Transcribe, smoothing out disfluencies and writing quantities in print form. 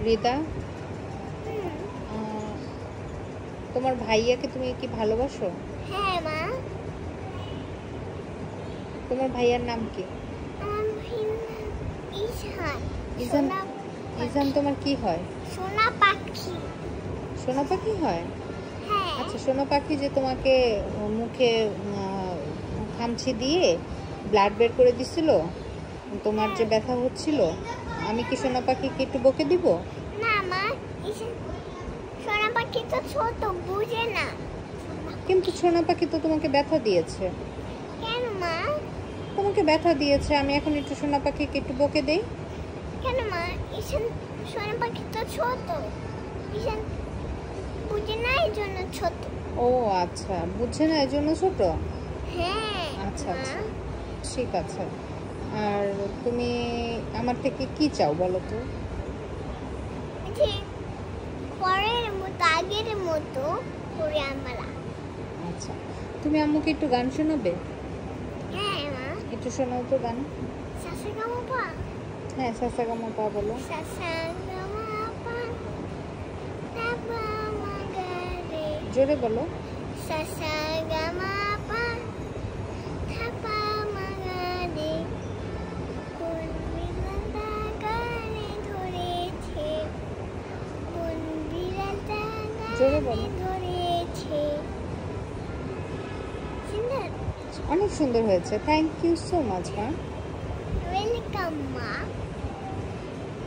রিদা, তোমার ভাইয়াকে তুমি কি ভালোবাসো? হ্যাঁ মা। তোমার ভাইয়ার নাম কি? আমার ভাইয়ের নাম ইশান। ইজান। ইজান তোমার কি হয়? সোনা পাখি। সোনা পাখি হয়? হ্যাঁ। আচ্ছা, সোনা পাখি যে তোমাকে মুখে খামচি দিয়ে ব্লাড বের করে দিছিল, তোমার যে ব্যথা হচ্ছিল, আমি কি সোনা পাখিকে একটু বকে দিব? না মা, সোনা পাখি তো ছোট, বুঝে না। কিন্তু সোনা পাখি তো তোমাকে ব্যথা দিয়েছে। কেন মা? তোমাকে ব্যথা দিয়েছে, আমি এখন একটু সোনা পাখিকে একটু বকে দেই। কেন মা? ঈশান সোনা পাখি তো ছোট, ঈশান বুঝে না, এই জন্য ছোট। ও আচ্ছা, বুঝছে না এই জন্য ছোট। হ্যাঁ। আচ্ছা আচ্ছা, ঠিক আছে। আর তুমি আমার থেকে কি চাও বলো তো? ঠিক পরের মতো, আগের মতো করে আমরা। আচ্ছা, তুমি আম্মুকে একটু গান শোনাবে? হ্যাঁ মা। একটু শোনাও তো গান। সাসা গামা পা। হ্যাঁ, সাসা গামা পা বলো। সাসা গামা পা, তাপা মাগারে। জোরে বলো। সাসা গামা পা, তাপা মাগারে। কোন বিড়ালটা গানে ধরেছে, কোন বিড়ালটা জোরে গানে বলো। ধরেছে। সুন্দর। অনেক সুন্দর হয়েছে, থ্যাংক ইউ সো মাচ মা। ওয়েলকাম মা।